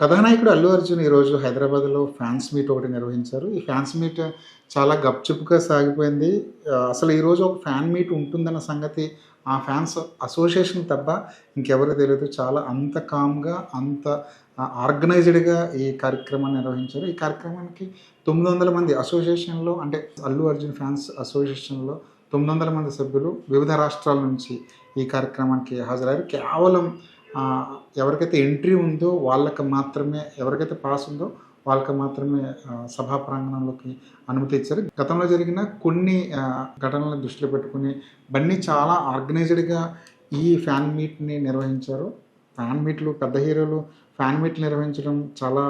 కథానాయకుడు అల్లు అర్జున్ ఈరోజు హైదరాబాద్‌లో ఫ్యాన్స్ మీట్ ఒకటి నిర్వహించారు. ఈ ఫ్యాన్స్ మీట్ చాలా గప్‌చుప్‌గా సాగిపోయింది. అసలు ఈరోజు ఒక ఫ్యాన్ మీట్ ఉంటుందన్న సంగతి ఆ ఫ్యాన్స్ అసోసియేషన్ తప్ప ఇంకెవరికీ తెలీదు. చాలా అంత కామ్‌గా, అంత ఆర్గనైజ్డ్‌గా ఈ కార్యక్రమాన్ని నిర్వహించారు. ఈ కార్యక్రమానికి 900 మంది అసోసియేషన్‌లో అంటే అల్లు అర్జున్ ఫ్యాన్స్ అసోసియేషన్‌లో 900 మంది సభ్యులు వివిధ రాష్ట్రాల నుంచి ఈ కార్యక్రమానికి హాజరయ్యారు. కేవలం ఎవరికైతే ఎంట్రీ ఉందో వాళ్ళకి మాత్రమే, ఎవరికైతే పాస్ ఉందో వాళ్ళకి మాత్రమే సభా ప్రాంగణంలోకి అనుమతి ఇచ్చారు. గతంలో జరిగిన కొన్ని ఘటనలను దృష్టిలో పెట్టుకొని బన్నీ చాలా ఆర్గనైజ్డ్‌గా ఈ ఫ్యాన్ మీట్‌ని నిర్వహించారు. ఫ్యాన్ మీట్లు పెద్ద హీరోలు ఫ్యాన్ మీట్లు నిర్వహించడం చాలా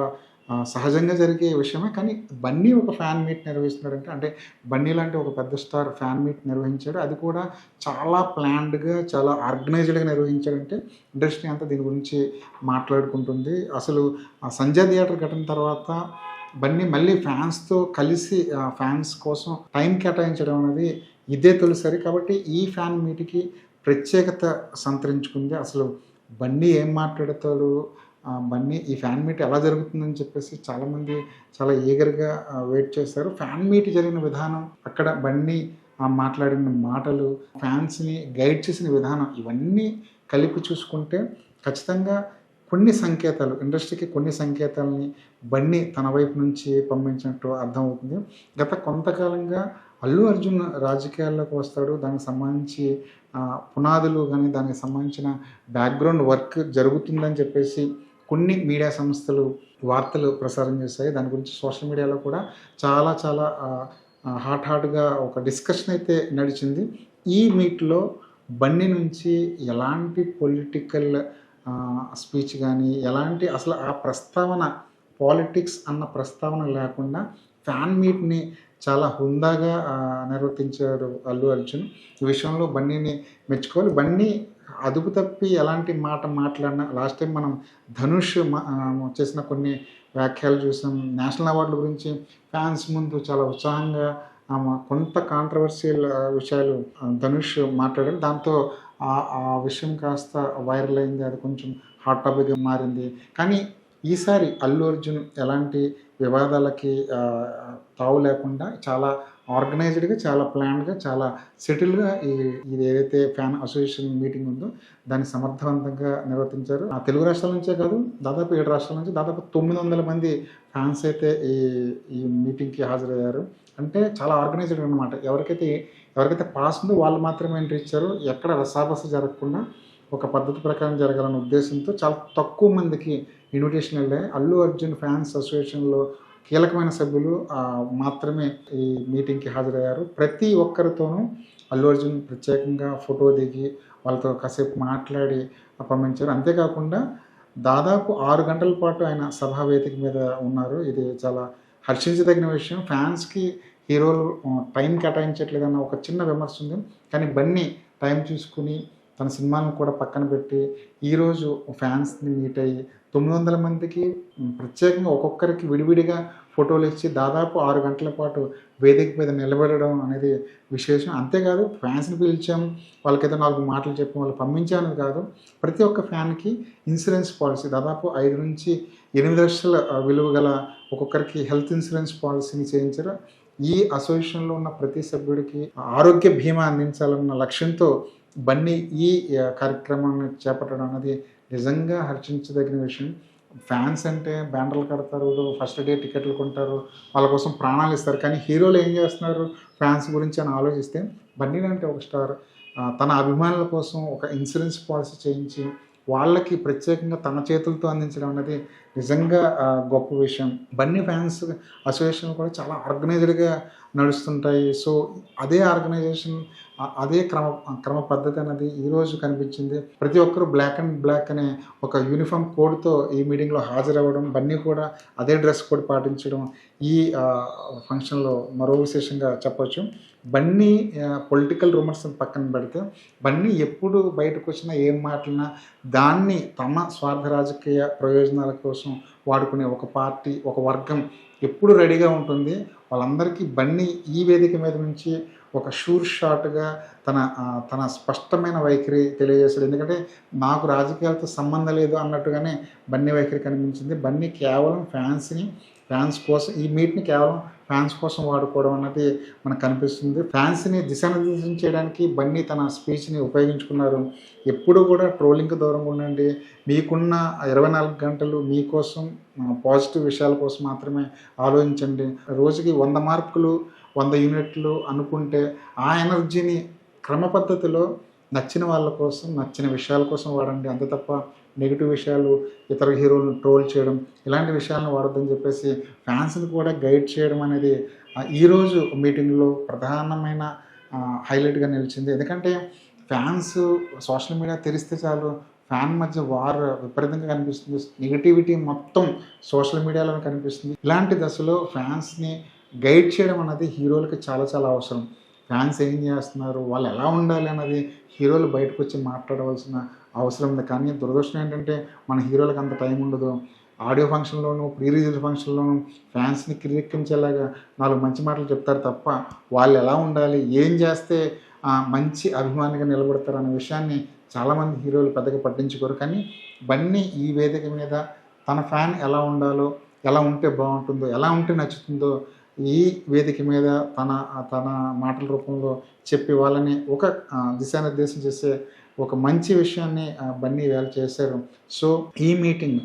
సహజంగా జరిగే విషయమే. కానీ బన్నీ ఒక ఫ్యాన్ మీట్ నిర్వహిస్తున్నాడంటే, అంటే బన్నీ లాంటి ఒక పెద్ద స్టార్ ఫ్యాన్ మీట్ నిర్వహించాడు. అది కూడా చాలా ప్లాన్డ్‌గా, చాలా ఆర్గనైజ్డ్‌గా నిర్వహించాడంటే ఇండస్ట్రీ అంతా దీని గురించి మాట్లాడుకుంటుంది. అసలు సంజయ్ థియేటర్ ఘటన తర్వాత బన్నీ మళ్ళీ ఫ్యాన్స్‌తో కలిసి ఫ్యాన్స్ కోసం టైం కేటాయించడం అనేది ఇదే తొలిసారి. కాబట్టి ఈ ఫ్యాన్ మీట్‌కి ప్రత్యేకత సంతరించుకుంది. అసలు బన్నీ ఏం మాట్లాడతాడు, బన్నీ ఈ ఫ్యాన్ మీట్ ఎలా జరుగుతుందని చెప్పేసి చాలామంది చాలా ఈగర్‌గా వెయిట్ చేశారు. ఫ్యాన్ మీట్ జరిగిన విధానం, అక్కడ బన్నీ మాట్లాడిన మాటలు, ఫ్యాన్స్‌ని గైడ్ చేసిన విధానం ఇవన్నీ కలిపి చూసుకుంటే ఖచ్చితంగా కొన్ని సంకేతాలు, ఇండస్ట్రీకి కొన్ని సంకేతాలని బన్నీ తన వైపు నుంచి పంపించినట్టు అర్థమవుతుంది. గత కొంతకాలంగా అల్లు అర్జున్ రాజకీయాల్లోకి వస్తాడు, దానికి సంబంధించి పునాదులు కానీ, దానికి సంబంధించిన బ్యాక్‌గ్రౌండ్ వర్క్ జరుగుతుందని చెప్పేసి కొన్ని మీడియా సంస్థలు వార్తలు ప్రసారం చేశాయి. దాని గురించి సోషల్ మీడియాలో కూడా చాలా చాలా హాట్‌గా ఒక డిస్కషన్ అయితే నడిచింది. ఈ మీట్‌లో బన్నీ నుంచి ఎలాంటి పొలిటికల్ స్పీచ్ గానీ, ఎలాంటి అసలు ఆ ప్రస్తావన పాలిటిక్స్ అన్న ప్రస్తావన లేకుండా ఫ్యాన్ మీట్‌ని చాలా హుందాగా నిర్వర్తించారు అల్లు అర్జున్. ఈ విషయంలో బన్నీని మెచ్చుకోవాలి. బన్నీ అదుపు తప్పి ఎలాంటి మాట మాట్లాడినా, లాస్ట్ టైం మనం ధనుష్ చేసిన కొన్ని వ్యాఖ్యలు చూసాం. నేషనల్ అవార్డుల గురించి ఫ్యాన్స్ ముందు చాలా ఉత్సాహంగా కొంత కాంట్రవర్షియల్ విషయాలు ధనుష్ మాట్లాడారు. దాంతో ఆ విషయం కాస్త వైరల్ అయింది. అది కొంచెం హాట్ టాపిక్‌గా మారింది. కానీ ఈసారి అల్లు అర్జున్ ఎలాంటి వివాదాలకి తావు లేకుండా చాలా ఆర్గనైజ్డ్‌గా, చాలా ప్లాన్డ్‌గా, చాలా సెటిల్‌గా ఇది ఏదైతే ఫ్యాన్ అసోసియేషన్ మీటింగ్ ఉందో దాన్ని సమర్థవంతంగా నిర్వర్తించారు. తెలుగు రాష్ట్రాల నుంచే కాదు, దాదాపు 7 రాష్ట్రాల నుంచి దాదాపు 900 మంది ఫ్యాన్స్ అయితే ఈ మీటింగ్‌కి హాజరయ్యారు. అంటే చాలా ఆర్గనైజ్డ్ అనమాట. ఎవరికైతే పాస్ ఉందో వాళ్ళు మాత్రమే ఎంట్రీ ఇచ్చారు. ఎక్కడ రసాబస జరగకుండా ఒక పద్ధతి ప్రకారం జరగాలన్న ఉద్దేశంతో చాలా తక్కువ మందికి ఇన్విటేషన్ వెళ్ళాయి. అల్లు అర్జున్ ఫ్యాన్స్ అసోసియేషన్‌లో కీలకమైన సభ్యులు మాత్రమే ఈ మీటింగ్‌కి హాజరయ్యారు. ప్రతి ఒక్కరితోనూ అల్లు అర్జున్ ప్రత్యేకంగా ఫోటో దిగి వాళ్ళతో కాసేపు మాట్లాడి పంపించారు. అంతేకాకుండా దాదాపు 6 గంటల పాటు ఆయన సభా వేదిక మీద ఉన్నారు. ఇది చాలా హర్షించదగిన విషయం. ఫ్యాన్స్‌కి హీరోలు టైం కేటాయించట్లేదన్న ఒక చిన్న విమర్శ ఉంది. కానీ బన్నీ టైం చూసుకుని తన సినిమాలను కూడా పక్కన పెట్టి ఈరోజు ఫ్యాన్స్‌ని మీట్ అయ్యి 900 మందికి ప్రత్యేకంగా ఒక్కొక్కరికి విడివిడిగా ఫోటోలు ఇచ్చి దాదాపు 6 గంటల పాటు వేదిక మీద నిలబడడం అనేది విశేషం. అంతేకాదు ఫ్యాన్స్‌ని పిలిచాం, వాళ్ళకేదో 4 మాటలు చెప్పాం, వాళ్ళు పంపించామని కాదు. ప్రతి ఒక్క ఫ్యాన్‌కి ఇన్సూరెన్స్ పాలసీ దాదాపు 5-8 లక్షల విలువ గల ఒక్కొక్కరికి హెల్త్ ఇన్సూరెన్స్ పాలసీని చేయించారు. ఈ అసోసియేషన్‌లో ఉన్న ప్రతి సభ్యుడికి ఆరోగ్య బీమా అందించాలన్న లక్ష్యంతో బన్నీ ఈ కార్యక్రమాన్ని చేపట్టడం అనేది నిజంగా హర్షించదగిన విషయం. ఫ్యాన్స్ అంటే బ్యానర్లు కడతారు, ఫస్ట్ డే టికెట్లు కొంటారు, వాళ్ళ కోసం ప్రాణాలు ఇస్తారు. కానీ హీరోలు ఏం చేస్తున్నారు ఫ్యాన్స్ గురించి అని ఆలోచిస్తే బన్నీ లాంటి ఒక స్టార్ తన అభిమానుల కోసం ఒక ఇన్సూరెన్స్ పాలసీ చేయించి వాళ్ళకి ప్రత్యేకంగా తన చేతులతో అందించడం అనేది నిజంగా గొప్ప విషయం. బన్నీ ఫ్యాన్స్ అసోసియేషన్ కూడా చాలా ఆర్గనైజ్డ్‌గా నడుస్తుంటాయి. సో అదే ఆర్గనైజేషన్ అదే క్రమ పద్ధతి అనేది ఈరోజు కనిపించింది. ప్రతి ఒక్కరు బ్లాక్ అండ్ బ్లాక్ అనే ఒక యూనిఫామ్ కోడ్‌తో ఈ మీటింగ్‌లో హాజరవ్వడం, బన్నీ కూడా అదే డ్రెస్ కోడ్ పాటించడం ఈ ఫంక్షన్‌లో మరో విశేషంగా చెప్పొచ్చు. బన్నీ పొలిటికల్ రూమర్స్‌ని పక్కన పెడితే బన్నీ ఎప్పుడు బయటకొచ్చినా ఏం మాట్లాడినా దాన్ని తమ స్వార్థ రాజకీయ ప్రయోజనాల కోసం వాడుకునే ఒక పార్టీ, ఒక వర్గం ఎప్పుడు రెడీగా ఉంటుంది. వాళ్ళందరికీ బన్నీ ఈ వేదిక మీద నుంచి ఒక షూర్ షాట్‌గా తన స్పష్టమైన వైఖరి తెలియజేశాడు. ఎందుకంటే నాకు రాజకీయాలతో సంబంధం లేదు అన్నట్టుగానే బన్నీ వైఖరి కనిపించింది. బన్నీ కేవలం ఫ్యాన్స్ కోసం ఈ మీట్‌ని కేవలం ఫ్యాన్స్ కోసం వాడుకోవడం అన్నది మనకు కనిపిస్తుంది. ఫ్యాన్స్‌ని దిశానిర్దేశం చేయడానికి బన్నీ తన స్పీచ్‌ని ఉపయోగించుకున్నారు. ఎప్పుడూ కూడా ట్రోలింగ్‌కి దూరంగా ఉండండి. మీకున్న 24 గంటలు మీకోసం పాజిటివ్ విషయాల కోసం మాత్రమే ఆలోచించండి. రోజుకి 100 మార్కులు, 100 యూనిట్లు అనుకుంటే ఆ ఎనర్జీని క్రమ పద్ధతిలో నచ్చిన వాళ్ళ కోసం, నచ్చిన విషయాల కోసం వాడండి. అంతే తప్ప నెగెటివ్ విషయాలు, ఇతర హీరోలను ట్రోల్ చేయడం ఇలాంటి విషయాలను వాడొద్దని చెప్పేసి ఫ్యాన్స్‌ని కూడా గైడ్ చేయడం అనేది ఈరోజు మీటింగ్‌లో ప్రధానమైన హైలైట్‌గా నిలిచింది. ఎందుకంటే ఫ్యాన్స్ సోషల్ మీడియా తెరిస్తే చాలు ఫ్యాన్ మధ్య వార్ విపరీతంగా కనిపిస్తుంది. నెగటివిటీ మొత్తం సోషల్ మీడియాలోనే కనిపిస్తుంది. ఇలాంటి దశలో ఫ్యాన్స్‌ని గైడ్ చేయడం అన్నది హీరోలకి చాలా చాలా అవసరం. ఫ్యాన్స్ ఏం చేస్తున్నారు, వాళ్ళు ఎలా ఉండాలి అన్నది హీరోలు బయటకొచ్చి మాట్లాడవలసిన అవసరం ఉంది. కానీ దురదృష్టం ఏంటంటే మన హీరోలకి అంత టైం ఉండదు. ఆడియో ఫంక్షన్‌లోను, ప్రీ రిలీజ్ ఫంక్షన్‌లోను ఫ్యాన్స్‌ని కిర్రెక్కించేలాగా 4 మంచి మాటలు చెప్తారు తప్ప వాళ్ళు ఎలా ఉండాలి, ఏం చేస్తే మంచి అభిమానిగా నిలబడతారు అనే విషయాన్ని చాలామంది హీరోలు పెద్దగా పట్టించుకోరు. కానీ బన్నీ ఈ వేదిక మీద తన ఫ్యాన్ ఎలా ఉండాలో, ఎలా ఉంటే బాగుంటుందో, ఎలా ఉంటే నచ్చుతుందో ఈ వేదిక మీద తన మాటల రూపంలో చెప్పి వాళ్ళని ఒక దిశానిర్దేశం చేసే ఒక మంచి విషయాన్ని బన్నీ ఇవాళ చేశారు. సో ఈ మీటింగ్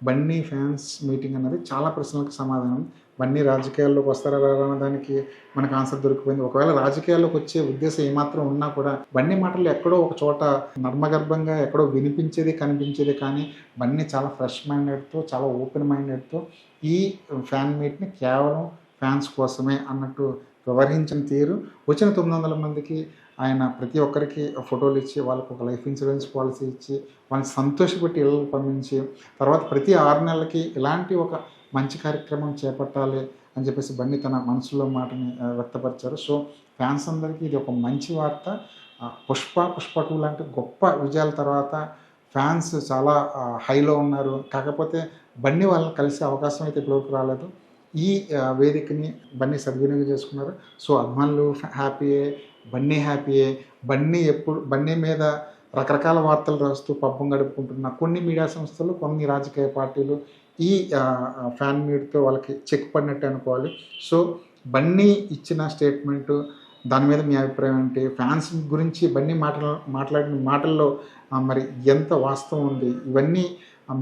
బన్నీ ఫ్యాన్స్ మీటింగ్ అన్నది చాలా ప్రశ్నలకు సమాధానం. బన్నీ రాజకీయాల్లోకి వస్తారా రారా అన్న దానికి మనకు ఆన్సర్ దొరికిపోయింది. ఒకవేళ రాజకీయాల్లోకి వచ్చే ఉద్దేశం ఏమాత్రం ఉన్నా కూడా బన్నీ మాటలు ఎక్కడో ఒక చోట నర్మగర్భంగా ఎక్కడో వినిపించేది, కనిపించేది. కానీ బన్నీ చాలా ఫ్రెష్ మైండెడ్‌తో, చాలా ఓపెన్ మైండెడ్‌తో ఈ ఫ్యాన్ మీట్‌ని కేవలం ఫ్యాన్స్ కోసమే అన్నట్టు వ్యవహరించిన తీరు వచ్చిన 900 మందికి ఆయన ప్రతి ఒక్కరికి ఫోటోలు ఇచ్చి వాళ్ళకి ఒక లైఫ్ ఇన్సూరెన్స్ పాలసీ ఇచ్చి వాళ్ళని సంతోషపెట్టి ఇళ్ళకి పంపించి తర్వాత ప్రతి 6 నెలలకి ఇలాంటి ఒక మంచి కార్యక్రమం చేపట్టాలి అని చెప్పేసి బన్నీ తన మనసులో మాటని వ్యక్తపరిచారు. సో ఫ్యాన్స్ అందరికీ ఇది ఒక మంచి వార్త. పుష్ప 2 లాంటి గొప్ప విజయాల తర్వాత ఫ్యాన్స్ చాలా హైలో ఉన్నారు. కాకపోతే బన్నీ వాళ్ళని కలిసే అవకాశం అయితే ఇప్పటివరకు రాలేదు. ఈ వేదికని బన్నీ సద్వినియోగం చేసుకున్నారు. సో అభిమానులు హ్యాపీయే, బన్నీ హ్యాపీయే. బన్నీ మీద రకరకాల వార్తలు రాస్తూ పబ్బం గడుపుకుంటున్న కొన్ని మీడియా సంస్థలు, కొన్ని రాజకీయ పార్టీలు ఈ ఫ్యాన్ మీట్‌తో వాళ్ళకి చెక్ పడినట్టే అనుకోవాలి. సో బన్నీ ఇచ్చిన స్టేట్మెంటు దాని మీద మీ అభిప్రాయం ఏంటి? ఫ్యాన్స్ గురించి బన్నీ మాట్లాడిన మాటల్లో మరి ఎంత వాస్తవం ఉంది? ఇవన్నీ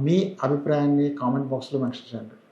మీ అభిప్రాయాన్ని కామెంట్ బాక్స్‌లో మెన్షన్ చేయండి.